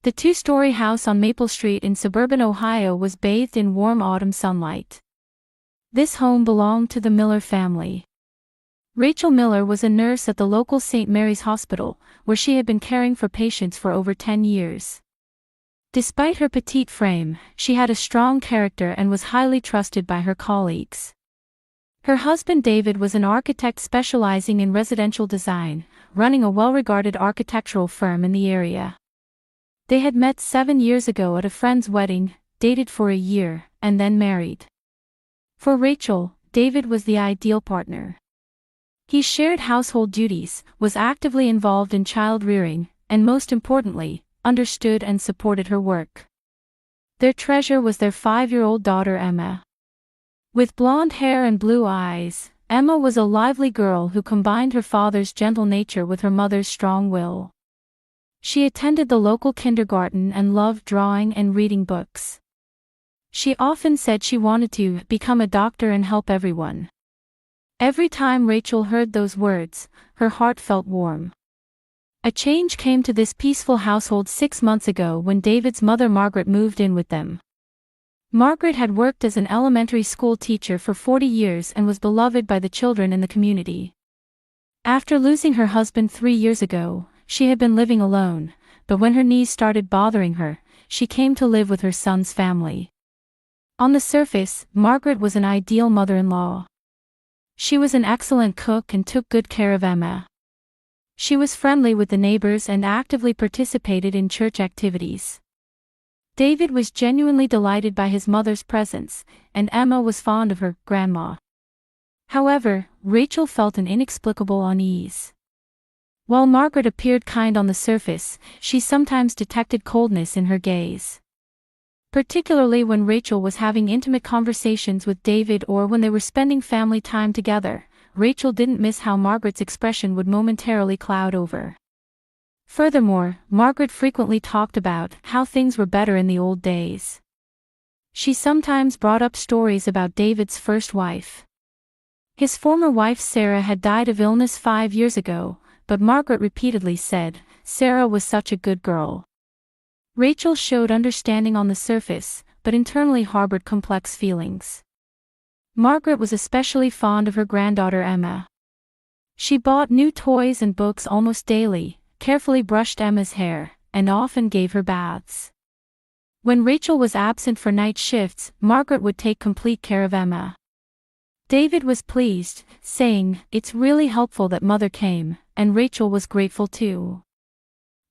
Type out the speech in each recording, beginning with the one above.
The two-story house on Maple Street in suburban Ohio was bathed in warm autumn sunlight. This home belonged to the Miller family. Rachel Miller was a nurse at the local St. Mary's Hospital, where she had been caring for patients for over 10 years. Despite her petite frame, she had a strong character and was highly trusted by her colleagues. Her husband David was an architect specializing in residential design, running a well-regarded architectural firm in the area. They had met 7 years ago at a friend's wedding, dated for a year, and then married. For Rachel, David was the ideal partner. He shared household duties, was actively involved in child rearing, and most importantly, understood and supported her work. Their treasure was their 5-year-old daughter Emma. With blonde hair and blue eyes, Emma was a lively girl who combined her father's gentle nature with her mother's strong will. She attended the local kindergarten and loved drawing and reading books. She often said she wanted to become a doctor and help everyone. Every time Rachel heard those words, her heart felt warm. A change came to this peaceful household 6 months ago when David's mother Margaret moved in with them. Margaret had worked as an elementary school teacher for 40 years and was beloved by the children in the community. After losing her husband 3 years ago, she had been living alone, but when her knees started bothering her, she came to live with her son's family. On the surface, Margaret was an ideal mother-in-law. She was an excellent cook and took good care of Emma. She was friendly with the neighbors and actively participated in church activities. David was genuinely delighted by his mother's presence, and Emma was fond of her grandma. However, Rachel felt an inexplicable unease. While Margaret appeared kind on the surface, she sometimes detected coldness in her gaze. Particularly when Rachel was having intimate conversations with David or when they were spending family time together, Rachel didn't miss how Margaret's expression would momentarily cloud over. Furthermore, Margaret frequently talked about how things were better in the old days. She sometimes brought up stories about David's first wife. His former wife Sarah had died of illness 5 years ago, but Margaret repeatedly said, "Sarah was such a good girl." Rachel showed understanding on the surface, but internally harbored complex feelings. Margaret was especially fond of her granddaughter Emma. She bought new toys and books almost daily, carefully brushed Emma's hair, and often gave her baths. When Rachel was absent for night shifts, Margaret would take complete care of Emma. David was pleased, saying, "It's really helpful that Mother came," and Rachel was grateful too.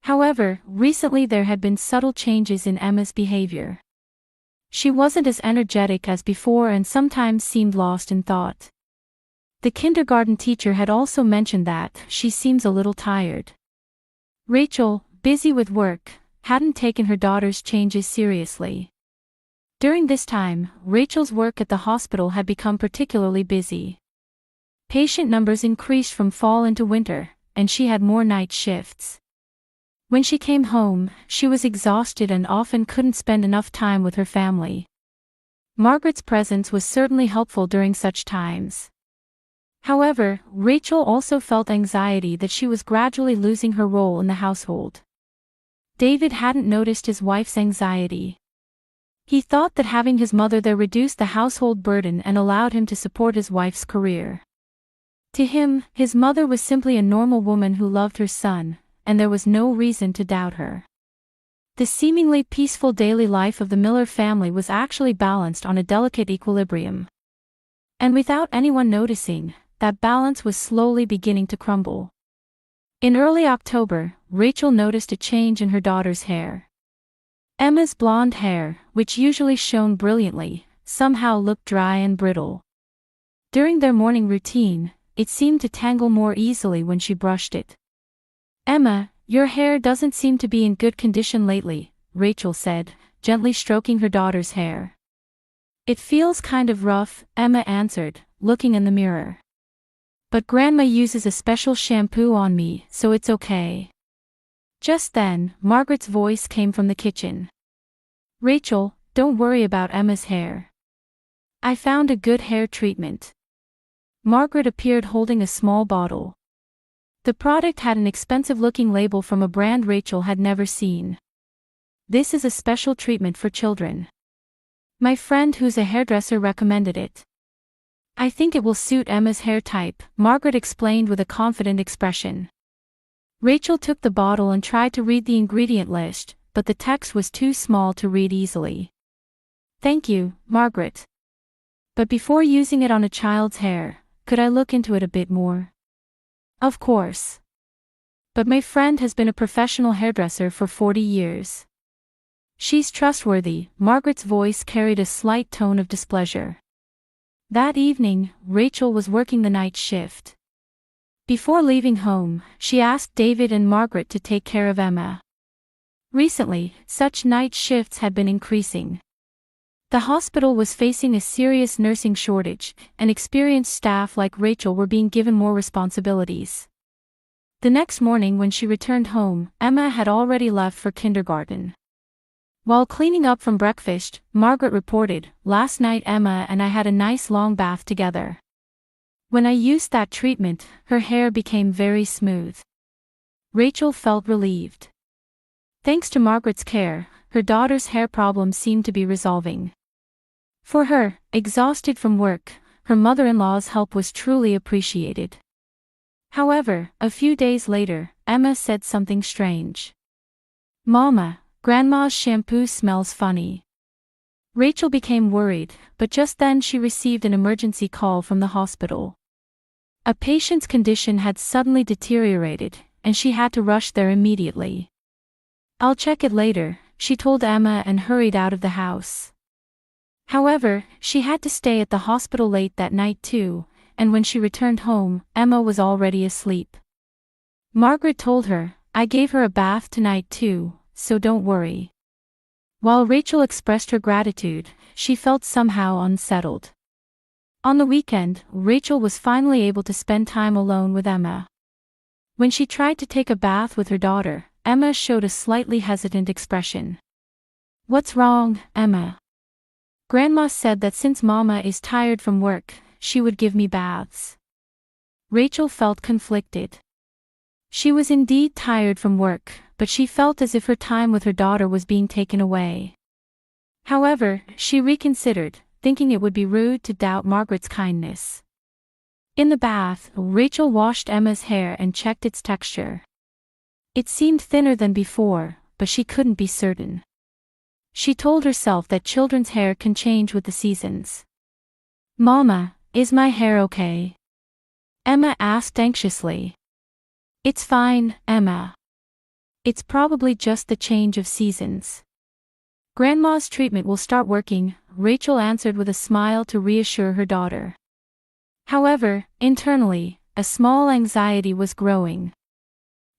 However, recently there had been subtle changes in Emma's behavior. She wasn't as energetic as before and sometimes seemed lost in thought. The kindergarten teacher had also mentioned that she seems a little tired. Rachel, busy with work, hadn't taken her daughter's changes seriously. During this time, Rachel's work at the hospital had become particularly busy. Patient numbers increased from fall into winter, and she had more night shifts. When she came home, she was exhausted and often couldn't spend enough time with her family. Margaret's presence was certainly helpful during such times. However, Rachel also felt anxiety that she was gradually losing her role in the household. David hadn't noticed his wife's anxiety. He thought that having his mother there reduced the household burden and allowed him to support his wife's career. To him, his mother was simply a normal woman who loved her son, and there was no reason to doubt her. The seemingly peaceful daily life of the Miller family was actually balanced on a delicate equilibrium. And without anyone noticing, that balance was slowly beginning to crumble. In early October, Rachel noticed a change in her daughter's hair. Emma's blonde hair, which usually shone brilliantly, somehow looked dry and brittle. During their morning routine, it seemed to tangle more easily when she brushed it. "Emma, your hair doesn't seem to be in good condition lately," Rachel said, gently stroking her daughter's hair. "It feels kind of rough," Emma answered, looking in the mirror. "But Grandma uses a special shampoo on me, so it's okay." Just then, Margaret's voice came from the kitchen. "Rachel, don't worry about Emma's hair. I found a good hair treatment." Margaret appeared holding a small bottle. The product had an expensive-looking label from a brand Rachel had never seen. This is a special treatment for children. My friend who's a hairdresser recommended it. I think it will suit Emma's hair type, Margaret explained with a confident expression. Rachel took the bottle and tried to read the ingredient list, but the text was too small to read easily. Thank you, Margaret. But before using it on a child's hair, could I look into it a bit more? Of course. But my friend has been a professional hairdresser for 40 years. She's trustworthy, Margaret's voice carried a slight tone of displeasure. That evening, Rachel was working the night shift. Before leaving home, she asked David and Margaret to take care of Emma. Recently, such night shifts had been increasing. The hospital was facing a serious nursing shortage, and experienced staff like Rachel were being given more responsibilities. The next morning when she returned home, Emma had already left for kindergarten. While cleaning up from breakfast, Margaret reported, "Last night Emma and I had a nice long bath together. When I used that treatment, her hair became very smooth." Rachel felt relieved. Thanks to Margaret's care, her daughter's hair problem seemed to be resolving. For her, exhausted from work, her mother-in-law's help was truly appreciated. However, a few days later, Emma said something strange. "Mama, Grandma's shampoo smells funny." Rachel became worried, but just then she received an emergency call from the hospital. A patient's condition had suddenly deteriorated, and she had to rush there immediately. "I'll check it later," she told Emma and hurried out of the house. However, she had to stay at the hospital late that night too, and when she returned home, Emma was already asleep. Margaret told her, "I gave her a bath tonight too, so don't worry." While Rachel expressed her gratitude, she felt somehow unsettled. On the weekend, Rachel was finally able to spend time alone with Emma. When she tried to take a bath with her daughter, Emma showed a slightly hesitant expression. "What's wrong, Emma?" "Grandma said that since Mama is tired from work, she would give me baths." Rachel felt conflicted. She was indeed tired from work, but she felt as if her time with her daughter was being taken away. However, she reconsidered, thinking it would be rude to doubt Margaret's kindness. In the bath, Rachel washed Emma's hair and checked its texture. It seemed thinner than before, but she couldn't be certain. She told herself that children's hair can change with the seasons. "Mama, is my hair okay?" Emma asked anxiously. "It's fine, Emma. It's probably just the change of seasons. Grandma's treatment will start working," Rachel answered with a smile to reassure her daughter. However, internally, a small anxiety was growing.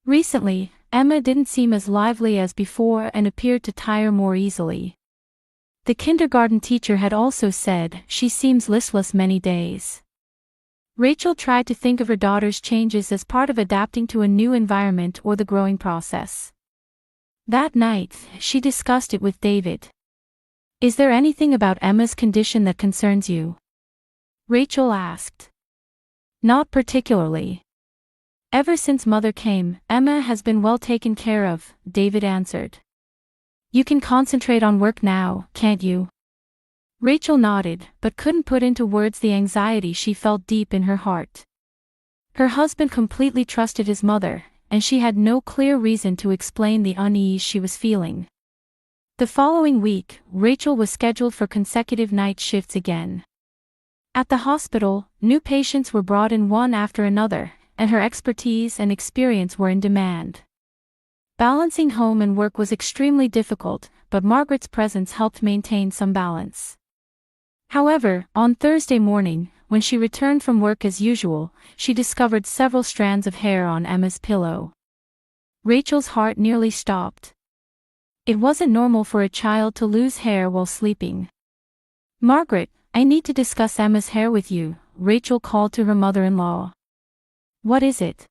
Recently, Emma didn't seem as lively as before and appeared to tire more easily. The kindergarten teacher had also said she seems listless many days. Rachel tried to think of her daughter's changes as part of adapting to a new environment or the growing process. That night, she discussed it with David. "Is there anything about Emma's condition that concerns you?" Rachel asked. "Not particularly. Ever since Mother came, Emma has been well taken care of," David answered. "You can concentrate on work now, can't you?" Rachel nodded, but couldn't put into words the anxiety she felt deep in her heart. Her husband completely trusted his mother, and she had no clear reason to explain the unease she was feeling. The following week, Rachel was scheduled for consecutive night shifts again. At the hospital, new patients were brought in one after another, and her expertise and experience were in demand. Balancing home and work was extremely difficult, but Margaret's presence helped maintain some balance. However, on Thursday morning, when she returned from work as usual, she discovered several strands of hair on Emma's pillow. Rachel's heart nearly stopped. It wasn't normal for a child to lose hair while sleeping. "Margaret, I need to discuss Emma's hair with you," Rachel called to her mother-in-law. "What is it?"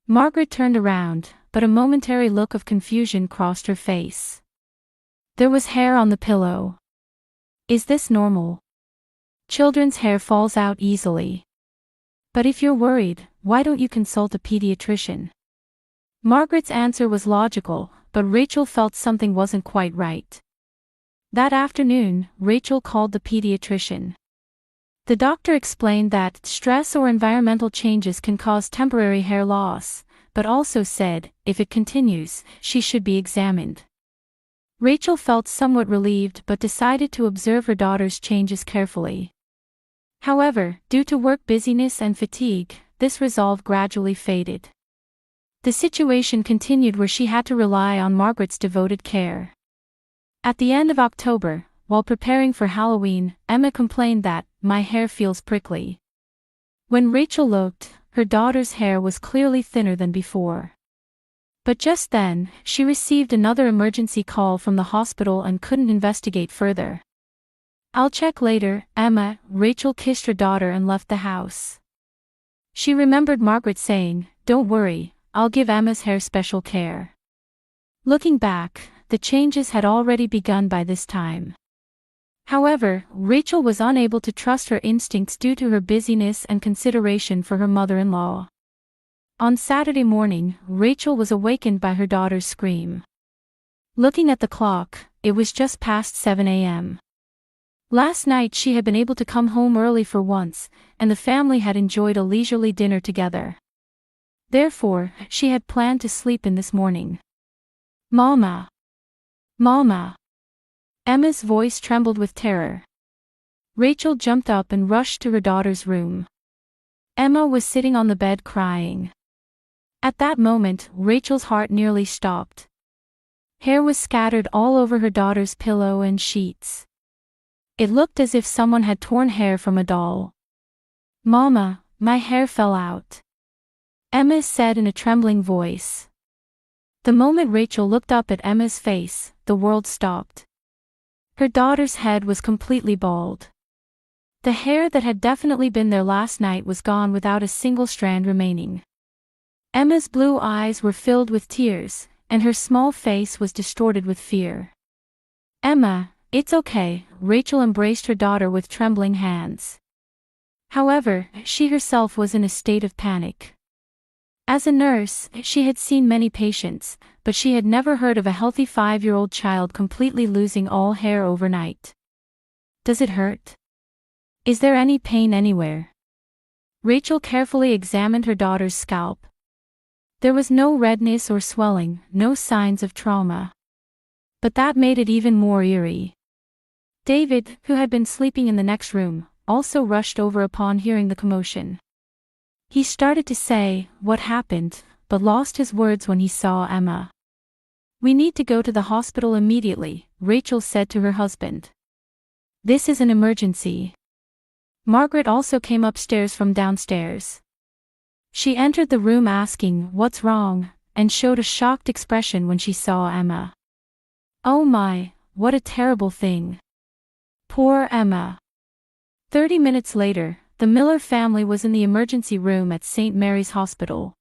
Margaret turned around, but a momentary look of confusion crossed her face. There was hair on the pillow. "Is this normal? Children's hair falls out easily. But if you're worried, why don't you consult a pediatrician?" Margaret's answer was logical, but Rachel felt something wasn't quite right. That afternoon, Rachel called the pediatrician. The doctor explained that stress or environmental changes can cause temporary hair loss, but also said, if it continues, she should be examined. Rachel felt somewhat relieved but decided to observe her daughter's changes carefully. However, due to work busyness and fatigue, this resolve gradually faded. The situation continued where she had to rely on Margaret's devoted care. At the end of October, while preparing for Halloween, Emma complained that, "My hair feels prickly." When Rachel looked, her daughter's hair was clearly thinner than before. But just then, she received another emergency call from the hospital and couldn't investigate further. "I'll check later, Emma." Rachel kissed her daughter and left the house. She remembered Margaret saying, "Don't worry, I'll give Emma's hair special care." Looking back, the changes had already begun by this time. However, Rachel was unable to trust her instincts due to her busyness and consideration for her mother-in-law. On Saturday morning, Rachel was awakened by her daughter's scream. Looking at the clock, it was just past 7 a.m. Last night she had been able to come home early for once, and the family had enjoyed a leisurely dinner together. Therefore, she had planned to sleep in this morning. "Mama! Mama!" Emma's voice trembled with terror. Rachel jumped up and rushed to her daughter's room. Emma was sitting on the bed crying. At that moment, Rachel's heart nearly stopped. Hair was scattered all over her daughter's pillow and sheets. It looked as if someone had torn hair from a doll. "Mama, my hair fell out," Emma said in a trembling voice. The moment Rachel looked up at Emma's face, the world stopped. Her daughter's head was completely bald. The hair that had definitely been there last night was gone without a single strand remaining. Emma's blue eyes were filled with tears, and her small face was distorted with fear. "Emma, it's okay," Rachel embraced her daughter with trembling hands. However, she herself was in a state of panic. As a nurse, she had seen many patients, but she had never heard of a healthy 5-year-old child completely losing all hair overnight. "Does it hurt? Is there any pain anywhere?" Rachel carefully examined her daughter's scalp. There was no redness or swelling, no signs of trauma. But that made it even more eerie. David, who had been sleeping in the next room, also rushed over upon hearing the commotion. He started to say, "What happened?" but lost his words when he saw Emma. "We need to go to the hospital immediately," Rachel said to her husband. "This is an emergency." Margaret also came upstairs from downstairs. She entered the room asking, "What's wrong?" and showed a shocked expression when she saw Emma. "Oh my, what a terrible thing. Poor Emma." 30 minutes later, the Miller family was in the emergency room at St. Mary's Hospital.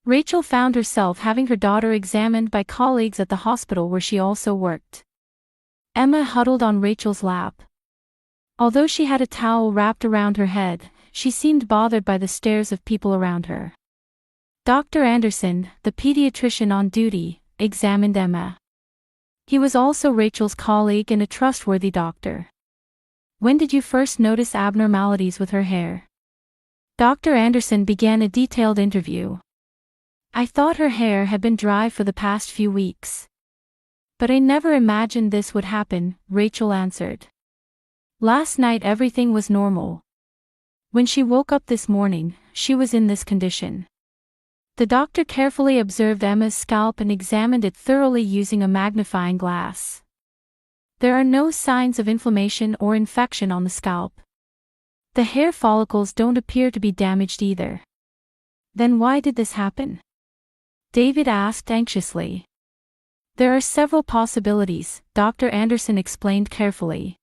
Rachel found herself having her daughter examined by colleagues at the hospital where she also worked. Emma huddled on Rachel's lap. Although she had a towel wrapped around her head, she seemed bothered by the stares of people around her. Dr. Anderson, the pediatrician on duty, examined Emma. He was also Rachel's colleague and a trustworthy doctor. "When did you first notice abnormalities with her hair?" Dr. Anderson began a detailed interview. "I thought her hair had been dry for the past few weeks. But I never imagined this would happen," Rachel answered. "Last night everything was normal. When she woke up this morning, she was in this condition." The doctor carefully observed Emma's scalp and examined it thoroughly using a magnifying glass. There are no signs of inflammation or infection on the scalp. The hair follicles don't appear to be damaged either. "Then why did this happen?" David asked anxiously. "There are several possibilities," Dr. Anderson explained carefully.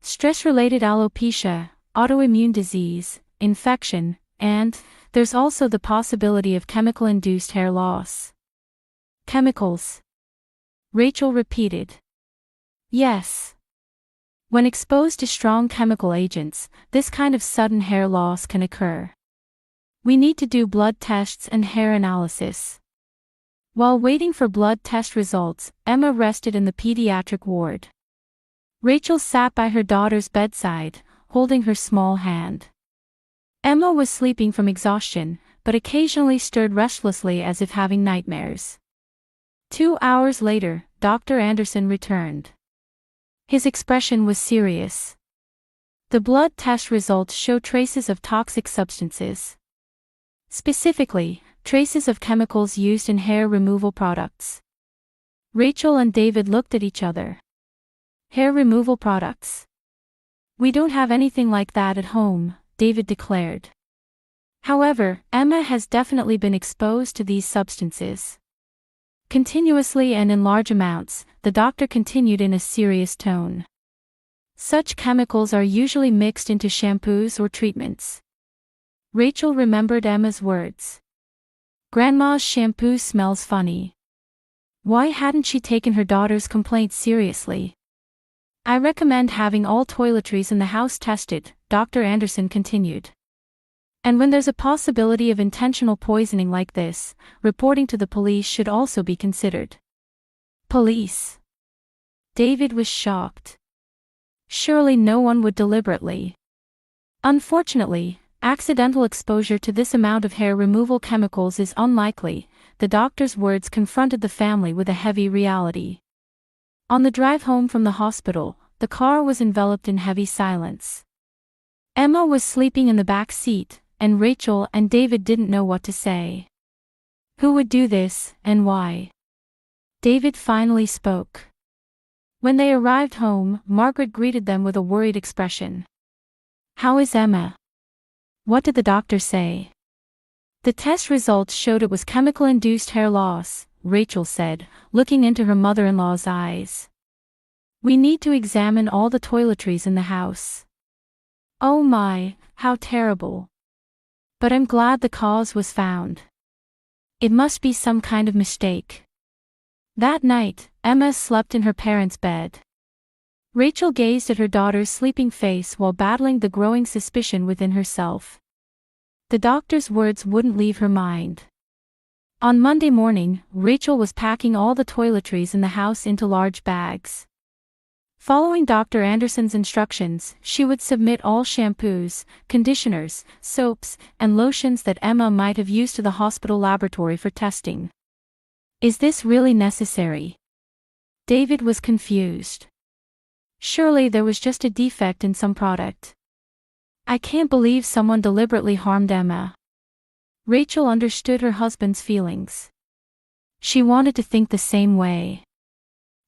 "Stress-related alopecia, autoimmune disease, infection, and there's also the possibility of chemical-induced hair loss." "Chemicals?" Rachel repeated. "Yes. When exposed to strong chemical agents, this kind of sudden hair loss can occur. We need to do blood tests and hair analysis." While waiting for blood test results, Emma rested in the pediatric ward. Rachel sat by her daughter's bedside, holding her small hand. Emma was sleeping from exhaustion, but occasionally stirred restlessly as if having nightmares. 2 hours later, Dr. Anderson returned. His expression was serious. The blood test results show traces of toxic substances. Specifically, traces of chemicals used in hair removal products. Rachel and David looked at each other. Hair removal products? We don't have anything like that at home, David declared. However, Emma has definitely been exposed to these substances. Continuously and in large amounts, the doctor continued in a serious tone. Such chemicals are usually mixed into shampoos or treatments. Rachel remembered Emma's words. Grandma's shampoo smells funny. Why hadn't she taken her daughter's complaint seriously? I recommend having all toiletries in the house tested, Dr. Anderson continued. And when there's a possibility of intentional poisoning like this, reporting to the police should also be considered. Police? David was shocked. Surely no one would deliberately. Unfortunately, accidental exposure to this amount of hair removal chemicals is unlikely. The doctor's words confronted the family with a heavy reality. On the drive home from the hospital, the car was enveloped in heavy silence. Emma was sleeping in the back seat, and Rachel and David didn't know what to say. Who would do this, and why? David finally spoke. When they arrived home, Margaret greeted them with a worried expression. How is Emma? What did the doctor say? The test results showed it was chemical-induced hair loss, Rachel said, looking into her mother-in-law's eyes. We need to examine all the toiletries in the house. Oh my, how terrible. But I'm glad the cause was found. It must be some kind of mistake. That night, Emma slept in her parents' bed. Rachel gazed at her daughter's sleeping face while battling the growing suspicion within herself. The doctor's words wouldn't leave her mind. On Monday morning, Rachel was packing all the toiletries in the house into large bags. Following Dr. Anderson's instructions, she would submit all shampoos, conditioners, soaps, and lotions that Emma might have used to the hospital laboratory for testing. Is this really necessary? David was confused. Surely there was just a defect in some product. I can't believe someone deliberately harmed Emma. Rachel understood her husband's feelings. She wanted to think the same way.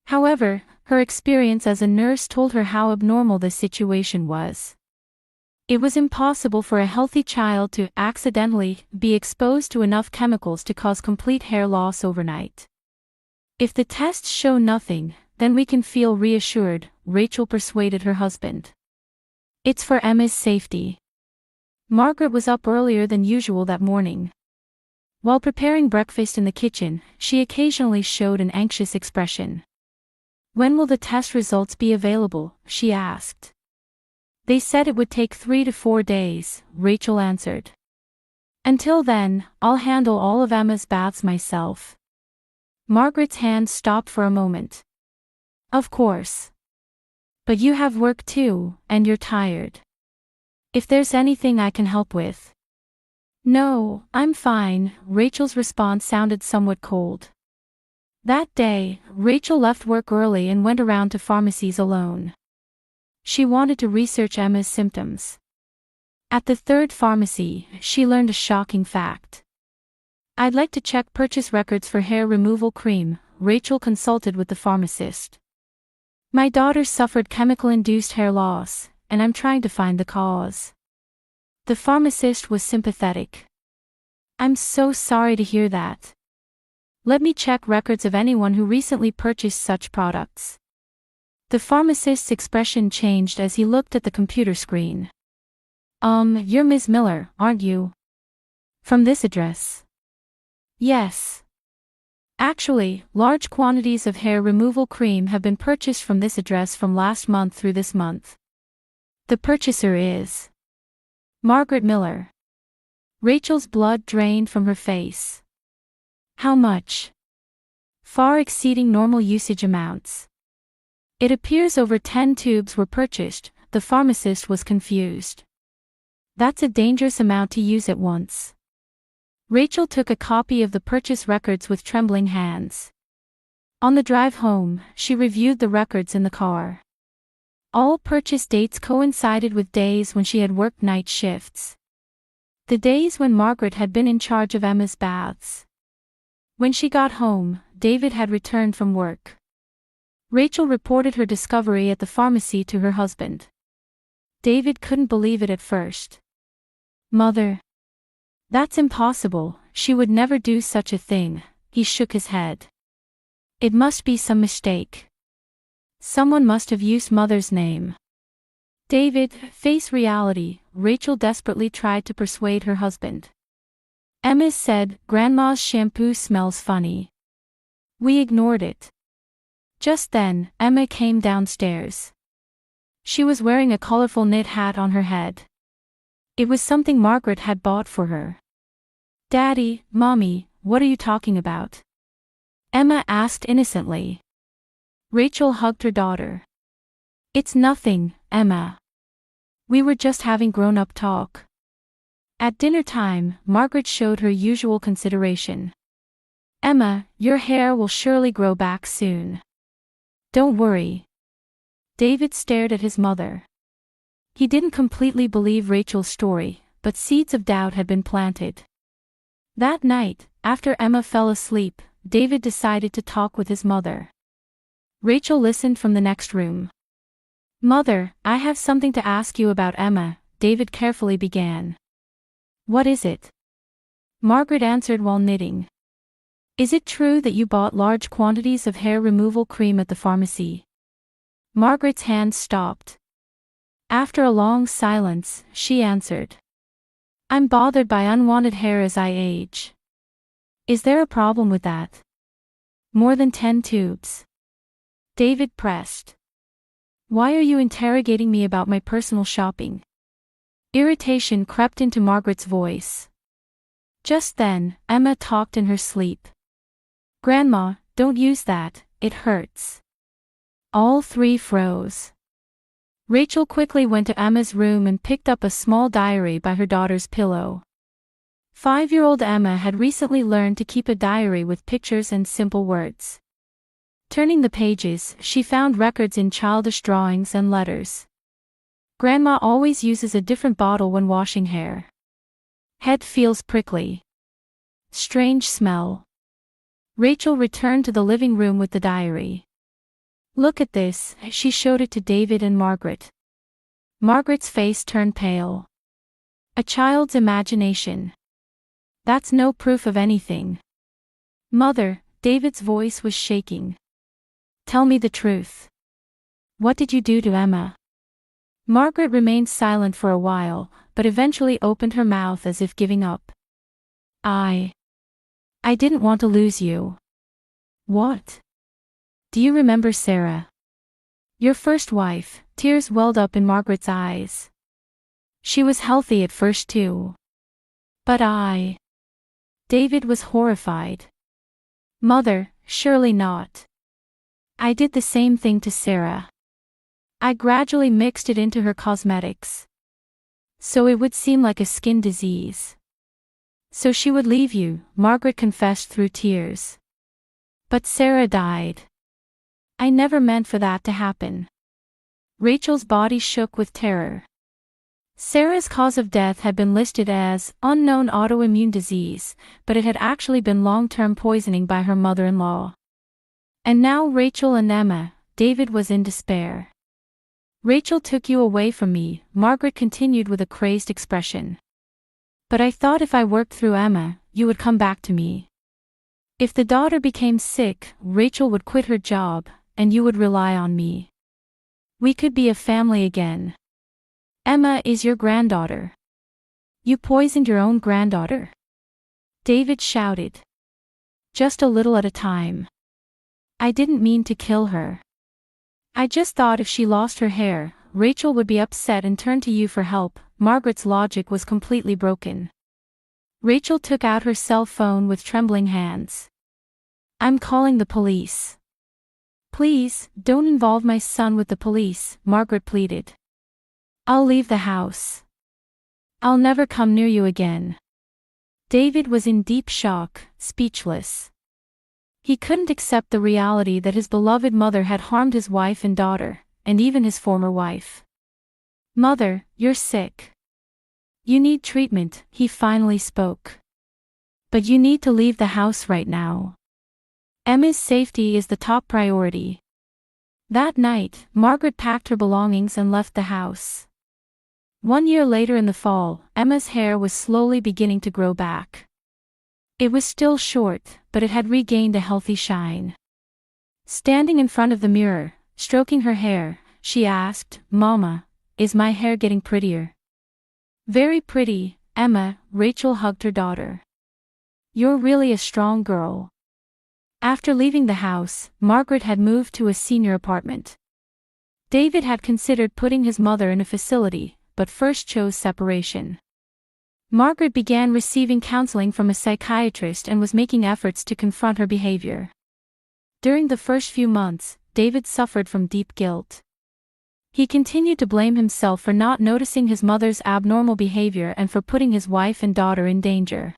However, her experience as a nurse told her how abnormal this situation was. It was impossible for a healthy child to accidentally be exposed to enough chemicals to cause complete hair loss overnight. If the tests show nothing, then we can feel reassured, Rachel persuaded her husband. It's for Emma's safety. Margaret was up earlier than usual that morning. While preparing breakfast in the kitchen, she occasionally showed an anxious expression. When will the test results be available? She asked. They said it would take 3 to 4 days, Rachel answered. Until then, I'll handle all of Emma's baths myself. Margaret's hand stopped for a moment. Of course. But you have work too, and you're tired. If there's anything I can help with. No, I'm fine, Rachel's response sounded somewhat cold. That day, Rachel left work early and went around to pharmacies alone. She wanted to research Emma's symptoms. At the third pharmacy, she learned a shocking fact. I'd like to check purchase records for hair removal cream, Rachel consulted with the pharmacist. My daughter suffered chemical-induced hair loss, and I'm trying to find the cause. The pharmacist was sympathetic. I'm so sorry to hear that. Let me check records of anyone who recently purchased such products. The pharmacist's expression changed as he looked at the computer screen. You're Ms. Miller, aren't you? From this address? Yes. Actually, large quantities of hair removal cream have been purchased from this address from last month through this month. The purchaser is Margaret Miller. Rachel's blood drained from her face. How much? far exceeding normal usage amounts. It appears over 10 tubes were purchased. The pharmacist was confused. That's a dangerous amount to use at once. Rachel took a copy of the purchase records with trembling hands. On the drive home, she reviewed the records in the car. All purchase dates coincided with days when she had worked night shifts. The days when Margaret had been in charge of Emma's baths. When she got home, David had returned from work. Rachel reported her discovery at the pharmacy to her husband. David couldn't believe it at first. "Mother. That's impossible, she would never do such a thing," he shook his head. "It must be some mistake. Someone must have used Mother's name." David, face reality, Rachel desperately tried to persuade her husband. "Emma said, Grandma's shampoo smells funny." We ignored it. Just then, Emma came downstairs. She was wearing a colorful knit hat on her head. It was something Margaret had bought for her. "Daddy, Mommy, what are you talking about?" Emma asked innocently. Rachel hugged her daughter. "It's nothing, Emma. We were just having grown-up talk." At dinner time, Margaret showed her usual consideration. "Emma, your hair will surely grow back soon. Don't worry." David stared at his mother. He didn't completely believe Rachel's story, but seeds of doubt had been planted. That night, after Emma fell asleep, David decided to talk with his mother. Rachel listened from the next room. "Mother, I have something to ask you about Emma," David carefully began. "What is it?" Margaret answered while knitting. "Is it true that you bought large quantities of hair removal cream at the pharmacy?" Margaret's hand stopped. After a long silence, she answered. "I'm bothered by unwanted hair as I age." "Is there a problem with that?" "More than 10 tubes." David pressed. "Why are you interrogating me about my personal shopping?" Irritation crept into Margaret's voice. Just then, Emma talked in her sleep. "Grandma, don't use that, it hurts." All three froze. Rachel quickly went to Emma's room and picked up a small diary by her daughter's pillow. 5-year-old Emma had recently learned to keep a diary with pictures and simple words. Turning the pages, she found records in childish drawings and letters. "Grandma always uses a different bottle when washing hair. Head feels prickly. Strange smell." Rachel returned to the living room with the diary. "Look at this," she showed it to David and Margaret. Margaret's face turned pale. "A child's imagination. That's no proof of anything." "Mother," David's voice was shaking. "Tell me the truth. What did you do to Emma?" Margaret remained silent for a while, but eventually opened her mouth as if giving up. I didn't want to lose you." "What? Do you remember Sarah? Your first wife?" Tears welled up in Margaret's eyes. "She was healthy at first too. But I..." David was horrified. "Mother, surely not. I did the same thing to Sarah. I gradually mixed it into her cosmetics. So it would seem like a skin disease. So she would leave you," Margaret confessed through tears. "But Sarah died. I never meant for that to happen." Rachel's body shook with terror. Sarah's cause of death had been listed as unknown autoimmune disease, but it had actually been long-term poisoning by her mother-in-law. And now Rachel and Emma, David was in despair. "Rachel took you away from me," Margaret continued with a crazed expression. "But I thought if I worked through Emma, you would come back to me. If the daughter became sick, Rachel would quit her job, and you would rely on me. We could be a family again. Emma is your granddaughter. You poisoned your own granddaughter?" David shouted. "Just a little at a time. I didn't mean to kill her. I just thought if she lost her hair, Rachel would be upset and turn to you for help." Margaret's logic was completely broken. Rachel took out her cell phone with trembling hands. I'm calling the police. Please, don't involve my son with the police, Margaret pleaded. I'll leave the house. I'll never come near you again. David was in deep shock, speechless. He couldn't accept the reality that his beloved mother had harmed his wife and daughter, and even his former wife. Mother, you're sick. You need treatment, he finally spoke. But you need to leave the house right now. Emma's safety is the top priority. That night, Margaret packed her belongings and left the house. 1 year later in the fall, Emma's hair was slowly beginning to grow back. It was still short, but it had regained a healthy shine. Standing in front of the mirror, stroking her hair, she asked, "Mama, is my hair getting prettier?" "Very pretty, Emma," Rachel hugged her daughter. "You're really a strong girl." After leaving the house, Margaret had moved to a senior apartment. David had considered putting his mother in a facility, but first chose separation. Margaret began receiving counseling from a psychiatrist and was making efforts to confront her behavior. During the first few months, David suffered from deep guilt. He continued to blame himself for not noticing his mother's abnormal behavior and for putting his wife and daughter in danger.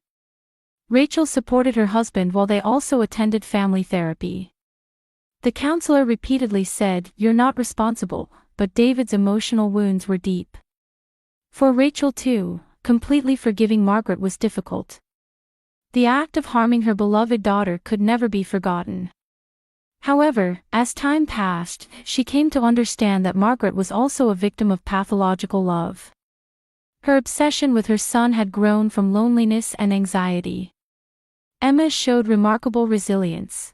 Rachel supported her husband while they also attended family therapy. The counselor repeatedly said, "You're not responsible," but David's emotional wounds were deep. For Rachel too, completely forgiving Margaret was difficult. The act of harming her beloved daughter could never be forgotten. However, as time passed, she came to understand that Margaret was also a victim of pathological love. Her obsession with her son had grown from loneliness and anxiety. Emma showed remarkable resilience.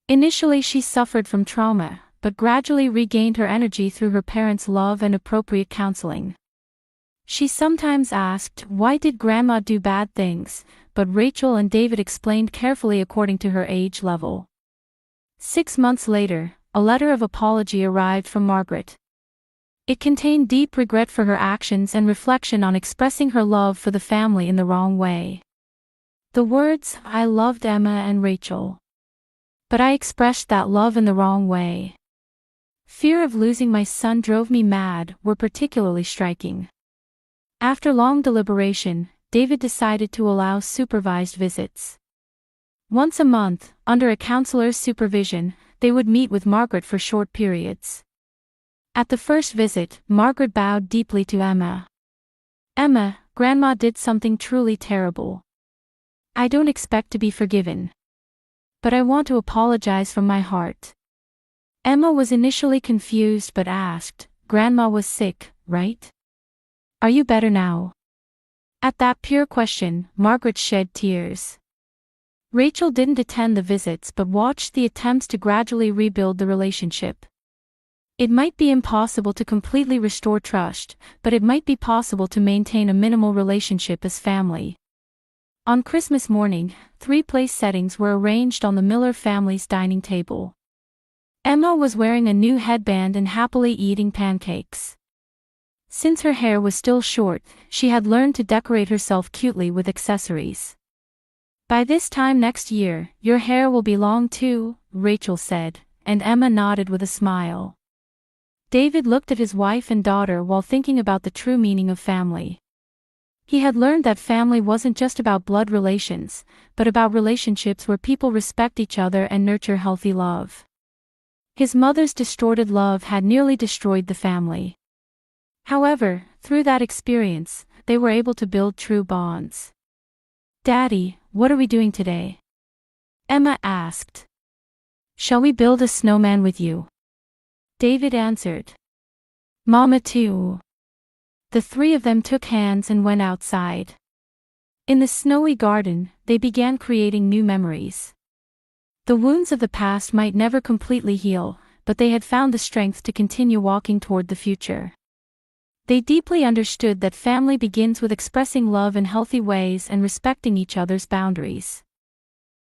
Initially she suffered from trauma, but gradually regained her energy through her parents' love and appropriate counseling. She sometimes asked, "Why did Grandma do bad things?" but Rachel and David explained carefully according to her age level. 6 months later, a letter of apology arrived from Margaret. It contained deep regret for her actions and reflection on expressing her love for the family in the wrong way. The words, "I loved Emma and Rachel, but I expressed that love in the wrong way. Fear of losing my son drove me mad," were particularly striking. After long deliberation, David decided to allow supervised visits. Once a month, under a counselor's supervision, they would meet with Margaret for short periods. At the first visit, Margaret bowed deeply to Emma. "Emma, Grandma did something truly terrible. I don't expect to be forgiven. But I want to apologize from my heart." Emma was initially confused but asked, "Grandma was sick, right? Are you better now?" At that pure question, Margaret shed tears. Rachel didn't attend the visits but watched the attempts to gradually rebuild the relationship. It might be impossible to completely restore trust, but it might be possible to maintain a minimal relationship as family. On Christmas morning, 3 place settings were arranged on the Miller family's dining table. Emma was wearing a new headband and happily eating pancakes. Since her hair was still short, she had learned to decorate herself cutely with accessories. "By this time next year, your hair will be long too," Rachel said, and Emma nodded with a smile. David looked at his wife and daughter while thinking about the true meaning of family. He had learned that family wasn't just about blood relations, but about relationships where people respect each other and nurture healthy love. His mother's distorted love had nearly destroyed the family. However, through that experience, they were able to build true bonds. "Daddy, what are we doing today?" Emma asked. "Shall we build a snowman with you?" David answered. "Mama too." The 3 of them took hands and went outside. In the snowy garden, they began creating new memories. The wounds of the past might never completely heal, but they had found the strength to continue walking toward the future. They deeply understood that family begins with expressing love in healthy ways and respecting each other's boundaries.